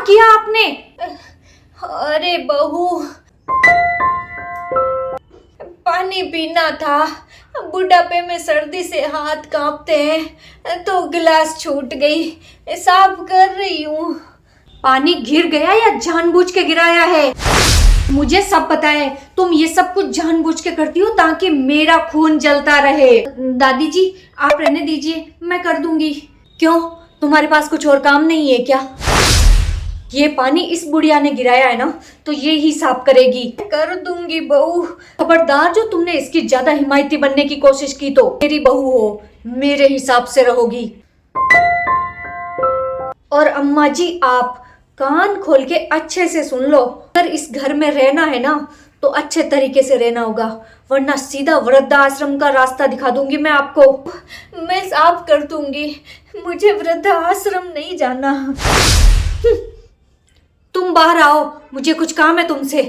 किया आपने? अरे बहू, पानी पीना था। बुढ़ापे में सर्दी से हाथ कांपते हैं तो गिलास छूट गई, साफ कर रही हूँ। पानी गिर गया या जानबूझ के गिराया है? मुझे सब पता है, तुम ये सब कुछ जानबूझ के करती हो ताकि मेरा खून जलता रहे। दादी जी आप रहने दीजिए, मैं कर दूंगी। क्यों, तुम्हारे पास कुछ और काम नहीं है क्या? ये पानी इस बुढ़िया ने गिराया है ना, तो ये ही साफ करेगी। कर दूंगी बहू। खबरदार, जो तुमने इसकी ज्यादा हिमायती बनने की कोशिश की तो मेरी बहू हो, मेरे हिसाब से रहोगी। और अम्मा जी आप कान खोल के अच्छे से सुन लो, अगर इस घर में रहना है ना तो अच्छे तरीके से रहना होगा, वरना सीधा वृद्धाश्रम का रास्ता दिखा दूंगी मैं आपको। मैं साफ कर दूंगी, मुझे वृद्धाश्रम नहीं जाना। तुम बाहर आओ, मुझे कुछ काम है तुमसे।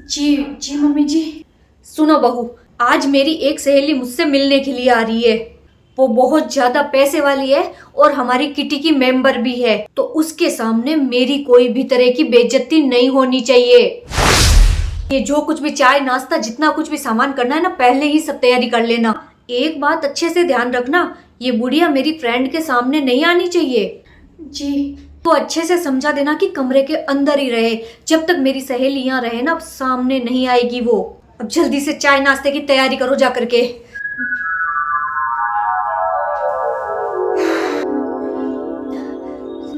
जी जी मम्मी जी। सुनो बहू, आज मेरी एक सहेली मुझसे मिलने के लिए आ रही है। वो बहुत ज्यादा पैसे वाली है और हमारी किटी की मेंबर भी है, तो उसके सामने मेरी कोई भी तरह की बेइज्जती नहीं होनी चाहिए। ये जो कुछ भी चाय नाश्ता जितना कुछ भी सामान करना है ना, पहले ही सब तैयारी कर लेना। एक बात अच्छे से ध्यान रखना, ये बुढ़िया मेरी फ्रेंड के सामने नहीं आनी चाहिए। जी तो अच्छे से समझा देना कि कमरे के अंदर ही रहे, जब तक मेरी सहेली यहाँ रहे ना सामने नहीं आएगी वो। अब जल्दी से चाय नाश्ते की तैयारी करो जा करके।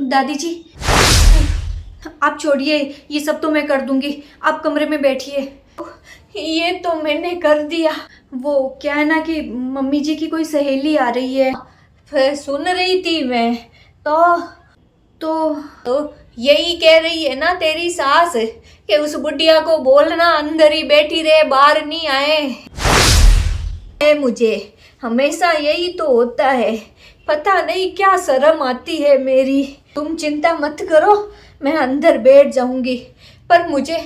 दादी जी आप छोड़िए, ये सब तो मैं कर दूंगी, आप कमरे में बैठिए। ये तो मैंने कर दिया। वो क्या है ना कि मम्मी जी की कोई सहेली आ रही है। फिर सुन रही थी मैं तो यही कह रही है ना तेरी सास कि उस बुढ़िया को बोलना अंदर ही बैठी रहे, बाहर नहीं आए। मुझे हमेशा यही तो होता है, पता नहीं क्या शर्म आती है मेरी। तुम चिंता मत करो, मैं अंदर बैठ जाऊंगी, पर मुझे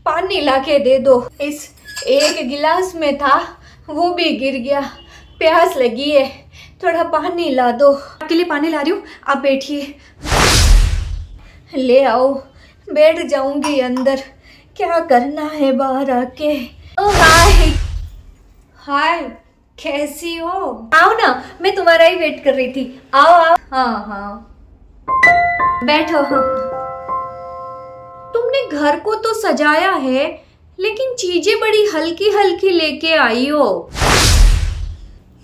पानी लाके दे दो। इस एक गिलास में था वो भी गिर गया, प्यास लगी है, थोड़ा पानी ला दो। आपके लिए पानी ला रही हूँ, आप बैठिए। ले आओ, बैठ जाऊंगी अंदर, क्या करना है बाहर आके। हाय हाय, कैसी हो? आओ ना, मैं तुम्हारा ही वेट कर रही थी। आओ आओ। हाँ हाँ बैठो। तुमने घर को तो सजाया है, लेकिन चीजें बड़ी हल्की हल्की लेके आई हो।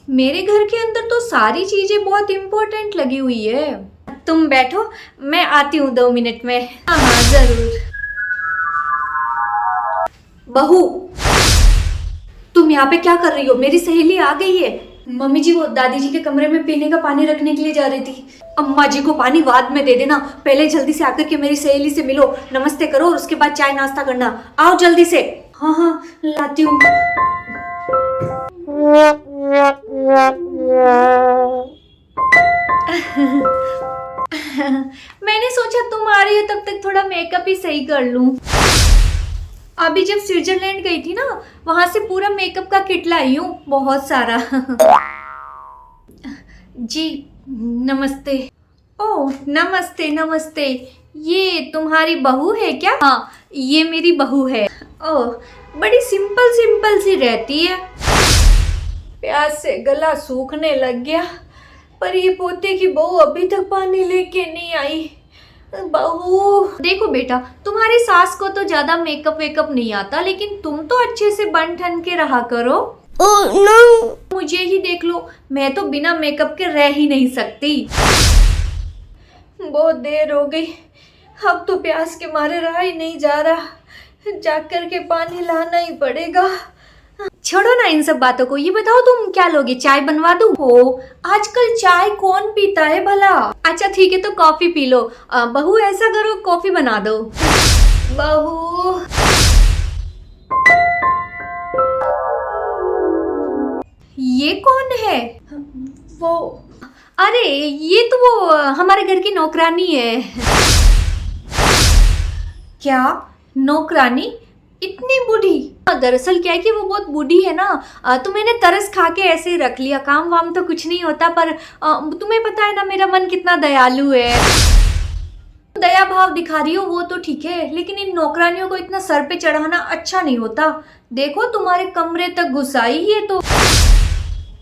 मेरे घर के अंदर तो सारी चीजें बहुत इंपॉर्टेंट लगी हुई है। तुम बैठो, मैं आती हूँ 2 मिनट में। हाँ हाँ जरूर। बहू तुम यहाँ पे क्या कर रही हो? मेरी सहेली आ गई है। मम्मी जी वो दादी जी के कमरे में पीने का पानी रखने के लिए जा रही थी। अम्मा जी को पानी बाद में दे देना, पहले जल्दी से आकर के मेरी सहेली से मिलो, नमस्ते करो और उसके बाद चाय नाश्ता करना। आओ जल्दी से। हाँ हाँ लाती हूँ। मैंने सोचा तुम आ रही हो तब तक थोड़ा मेकअप ही सही कर लूं। अभी जब स्विट्जरलैंड गई थी ना, वहां से पूरा मेकअप का किट लाई हूँ, बहुत सारा। जी नमस्ते। ओह नमस्ते नमस्ते, ये तुम्हारी बहू है क्या? हाँ ये मेरी बहू है। ओह बड़ी सिंपल सिंपल सी रहती है। प्यास से गला सूखने लग गया, पर ये पोते की बहू अभी तक पानी लेके नहीं आई। बहू देखो बेटा, तुम्हारी सास को तो ज्यादा मेकअप वेकअप नहीं आता, लेकिन तुम तो अच्छे से बन ठन के रहा करो। no. मुझे ही देख लो, मैं तो बिना मेकअप के रह ही नहीं सकती। बहुत देर हो गई, अब तो प्यास के मारे रहा ही नहीं जा रहा, जाकर के पानी लाना ही पड़ेगा। छोड़ो ना इन सब बातों को, ये बताओ तुम क्या लोगे? चाय बनवा दूं? हो आजकल चाय कौन पीता है भला? अच्छा ठीक है तो कॉफी पी लो। बहू ऐसा करो कॉफी बना दो। बहू ये कौन है? वो अरे ये तो वो हमारे घर की नौकरानी है। क्या नौकरानी? इतनी बूढ़ी? दरअसल क्या है कि वो बहुत बूढ़ी है ना, तो मैंने तरस खा के ऐसे ही रख लिया। काम वाम तो कुछ नहीं होता, पर तुम्हें पता है ना मेरा मन कितना दयालु है। दया भाव दिखा रही हो वो तो ठीक है, लेकिन इन नौकरानियों को इतना सर पे चढ़ाना अच्छा नहीं होता। देखो तुम्हारे कमरे तक घुस आई है तो।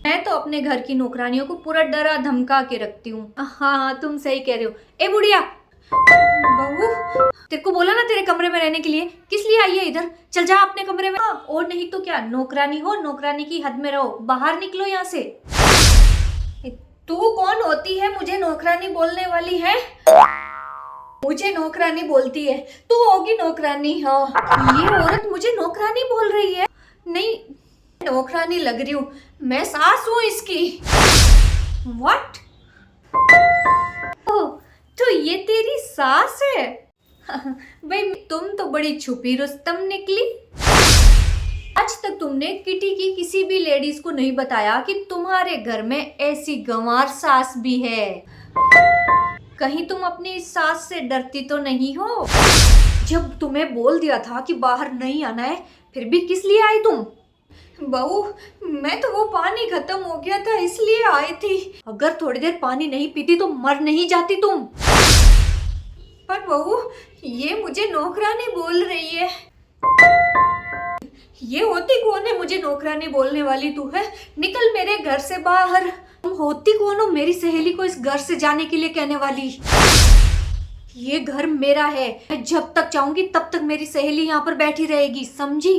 मैं तो अपने घर की नौकरानियों को पूरा डरा धमका के रखती हूँ। हाँ तुम सही कह रहे हो। ए बुढ़िया, बहू, तेरे को बोला ना तेरे कमरे में रहने के लिए, किस लिए आई है इधर? चल जा अपने कमरे में। और नहीं तो क्या, नौकरानी हो, नौकरानी की हद में रहो, बाहर निकलो यहाँ से। तू कौन होती है मुझे नौकरानी बोलने वाली है? मुझे नौकरानी बोलती है? तू होगी नौकरानी। हाँ, ये औरत मुझे नौकरानी बोल रही है। नहीं, नौकरानी लग रही हूँ मैं, सास हूँ इसकी। व्हाट? तो ये तेरी सास है? भाई तुम तो बड़ी छुपी रुस्तम निकली। आज तक तुमने किटी की किसी भी लेडीज को नहीं बताया कि तुम्हारे घर में ऐसी गंवार सास भी है। कहीं तुम अपनी सास से डरती तो नहीं हो? जब तुम्हें बोल दिया था कि बाहर नहीं आना है, फिर भी किस लिए आई तुम? बहू, मैं तो वो पानी खत्म हो गया था इसलिए आई थी। अगर थोड़ी देर पानी नहीं पीती तो मर नहीं जाती तुम। पर बहू, ये मुझे नौकरानी बोल रही है। ये होती कौन है मुझे नौकरानी बोलने वाली? तू है, निकल मेरे घर से बाहर। तुम होती कौन हो मेरी सहेली को इस घर से जाने के लिए कहने वाली? ये घर मेरा है, मैं जब तक चाहूंगी तब तक मेरी सहेली यहाँ पर बैठी रहेगी, समझी?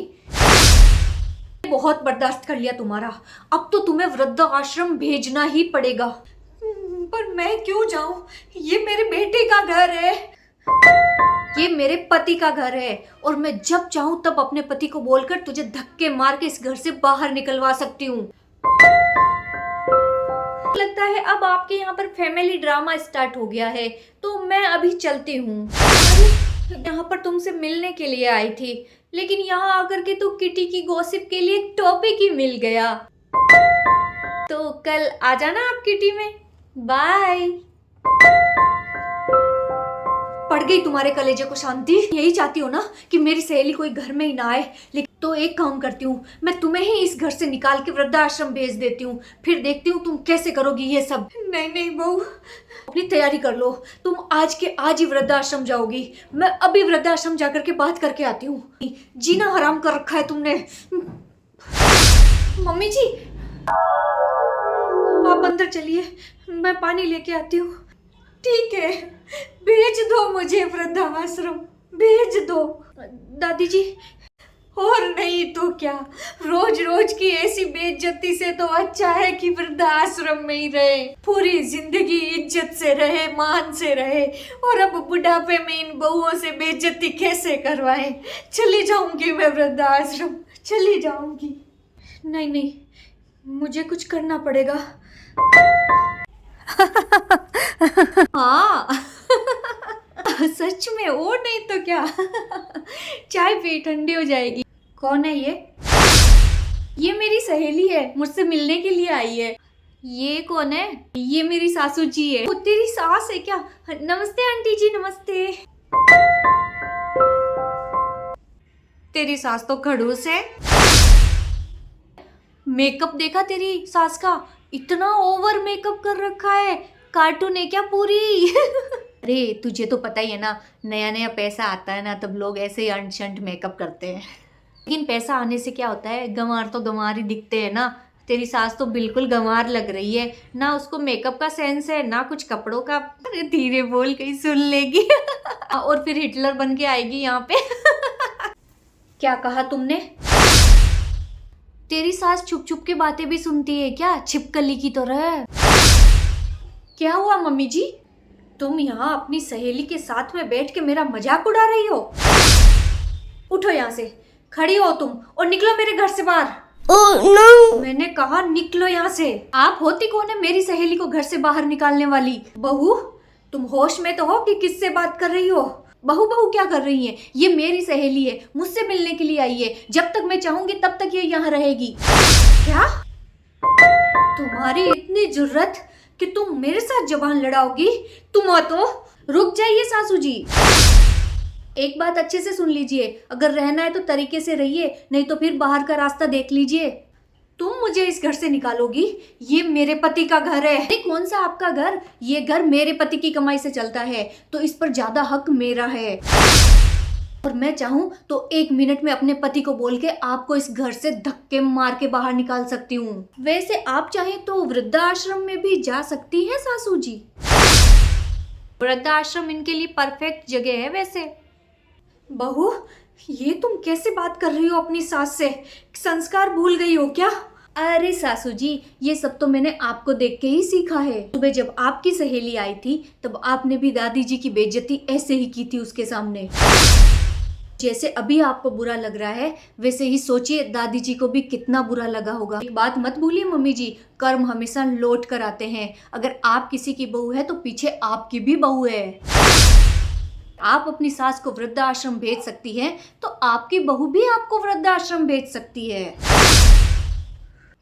बहुत बर्दाश्त कर लिया तुम्हारा, अब तो तुम्हें वृद्ध आश्रम भेजना ही पड़ेगा। पर मैं क्यों जाऊं? ये मेरे बेटे का घर है, ये मेरे पति का घर है, और मैं जब चाहूं तब अपने पति को बोलकर तुझे धक्के मार के इस घर से बाहर निकलवा सकती हूँ। लगता है अब आपके यहाँ पर फैमिली ड्रामा स्टार्ट हो गया है, तो मैं अभी चलती हूँ। यहाँ पर तुमसे मिलने के लिए आई थी, लेकिन यहाँ आकर के तो किटी की गॉसिप के लिए एक टॉपिक ही मिल गया। तो कल आ जाना आप किटी में। बाय। पड़ गई तुम्हारे कलेजे को शांति? यही चाहती हो ना कि मेरी सहेली कोई घर में ही ना आए? लेकिन तो एक काम करती हूँ, मैं तुम्हें ही इस घर से निकाल के वृद्धाश्रम भेज देती हूँ, फिर देखती हूँ तुम कैसे करोगी ये सब। नहीं नहीं बहू, अपनी तैयारी कर लो, तुम आज के आज ही वृद्धाश्रम जाओगी। मैं अभी वृद्धाश्रम जाकर के बात करके आती हूँ। जीना हराम कर रखा है तुमने। मम्मी जी, आप अंदर चलिए, मैं पानी लेके आती हूँ। ठीक है, भेज दो मुझे वृद्धाश्रम, भेज दो। दादी जी, और नहीं तो क्या, रोज रोज की ऐसी बेइज्जती से तो अच्छा है कि वृद्धाश्रम में ही रहे, पूरी जिंदगी इज्जत से रहे, मान से रहे, और अब बुढ़ापे में इन बहुओं से बेइज्जती कैसे करवाएं? चली जाऊंगी मैं वृद्धाश्रम, चली जाऊंगी। नहीं नहीं, मुझे कुछ करना पड़ेगा। हाँ सच में, और नहीं तो क्या। चाय पी, ठंडी हो जाएगी। कौन है ये? ये मेरी सहेली है, मुझसे मिलने के लिए आई है। ये कौन है? ये मेरी सासू जी है। वो तेरी सास है क्या? नमस्ते आंटी जी, नमस्ते। तेरी सास तो खड़ूस है। मेकअप देखा तेरी सास का? इतना ओवर मेकअप कर रखा है, कार्टून है क्या पूरी? अरे तुझे तो पता ही है ना, नया नया पैसा आता है ना, तब लोग ऐसे ही अंट शंट मेकअप करते हैं। लेकिन पैसा आने से क्या होता है, गंवार तो गंवार ही दिखते हैं ना। तेरी सास तो बिल्कुल गंवार लग रही है ना, उसको मेकअप का सेंस है ना कुछ कपड़ों का। अरे धीरे बोल, कहीं सुन लेगी। और फिर हिटलर बन के आएगी यहाँ पे। क्या कहा तुमने? तेरी सास छुप छुप के बातें भी सुनती है क्या, छिपकली की तरह? क्या हुआ मम्मी जी, तुम यहाँ अपनी सहेली के साथ में बैठ के मेरा मजाक उड़ा रही हो? उठो यहाँ से, खड़ी हो तुम, और निकलो मेरे घर से बाहर। no. मैंने कहा निकलो यहाँ से। आप होती कौन है मेरी सहेली को घर से बाहर निकालने वाली? बहू, तुम होश में तो हो कि किससे बात कर रही हो? बहू बहू क्या कर रही है? ये मेरी सहेली है, मुझसे मिलने के लिए आई है। जब तक मैं चाहूंगी तब तक ये यहाँ रहेगी। क्या? तुम्हारी इतनी जुर्रत कि तुम मेरे साथ जबान लड़ाओगी? तुम तो रुक जाइए सासू जी, एक बात अच्छे से सुन लीजिए, अगर रहना है तो तरीके से रहिए, नहीं तो फिर बाहर का रास्ता देख लीजिए। तुम मुझे इस घर से निकालोगी? ये मेरे पति का घर है। अरे कौन सा आपका घर? ये घर मेरे पति की कमाई से चलता है, तो इस पर ज्यादा हक मेरा है। और मैं चाहूं तो 1 मिनट में अपने पति को बोल के आपको इस घर से धक्के मार के बाहर निकाल सकती हूँ। वैसे आप चाहें तो वृद्धाश्रम में भी जा सकती हैं सासू जी। वृद्धाश्रम इनके लिए परफेक्ट जगह है वैसे। बहू, ये तुम कैसे बात कर रही हो अपनी सास से? संस्कार भूल गई हो क्या? अरे सासू जी, ये सब तो मैंने आपको देख के ही सीखा है। सुबह जब आपकी सहेली आई थी तब आपने भी दादी जी की बेइज्जती ऐसे ही की थी उसके सामने। जैसे अभी आपको बुरा लग रहा है वैसे ही सोचिए दादी जी को भी कितना बुरा लगा होगा। एक बात मत भूलिए मम्मी जी, कर्म हमेशा लौट कर आते हैं। अगर आप किसी की बहू है तो पीछे आपकी भी बहू है। आप अपनी सास को वृद्धाश्रम भेज सकती हैं तो आपकी बहू भी आपको वृद्धाश्रम भेज सकती है।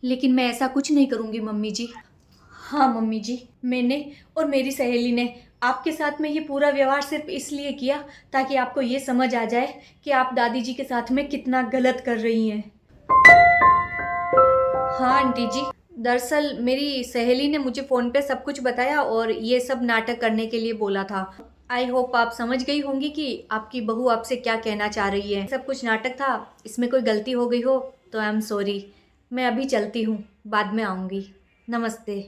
लेकिन मैं ऐसा कुछ नहीं करूंगी मम्मी जी। हाँ मम्मी जी, मैंने और मेरी सहेली ने आपके साथ में ये पूरा व्यवहार सिर्फ इसलिए किया ताकि आपको ये समझ आ जाए कि आप दादी जी के साथ में कितना गलत कर रही हैं। हाँ आंटी जी, दरअसल मेरी सहेली ने मुझे फ़ोन पे सब कुछ बताया और ये सब नाटक करने के लिए बोला था। आई होप आप समझ गई होंगी कि आपकी बहू आपसे क्या कहना चाह रही है। सब कुछ नाटक था, इसमें कोई गलती हो गई हो तो आई एम सॉरी। मैं अभी चलती हूँ, बाद में आऊँगी। नमस्ते।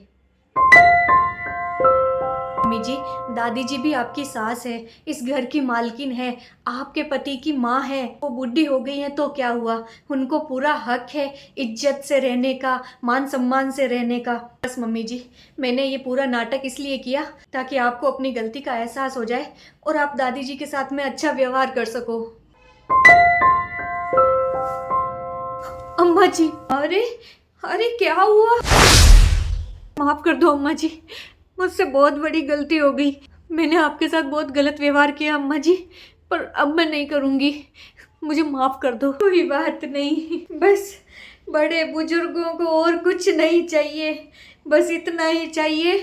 मम्मी जी, दादी जी भी आपकी सास है, इस घर की मालकिन है, आपके पति की माँ है। वो बूढ़ी हो गई हैं तो क्या हुआ, उनको पूरा हक है इज्जत से रहने का, मान सम्मान से रहने का। बस मम्मी जी, मैंने ये पूरा नाटक इसलिए किया ताकि आपको अपनी गलती का एहसास हो जाए और आप दादी जी के साथ में अच्छा व्यवहार कर सको। अम्मा जी, अरे अरे क्या हुआ? माफ कर दो अम्मा जी, मुझसे बहुत बड़ी गलती हो गई। मैंने आपके साथ बहुत गलत व्यवहार किया अम्मा जी, पर अब मैं नहीं करूँगी। मुझे माफ़ कर दो। कोई बात नहीं, बस बड़े बुजुर्गों को और कुछ नहीं चाहिए, बस इतना ही चाहिए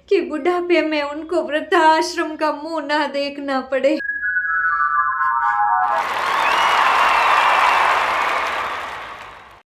कि बुढ़ापे में उनको वृद्धाश्रम का मुंह ना देखना पड़े।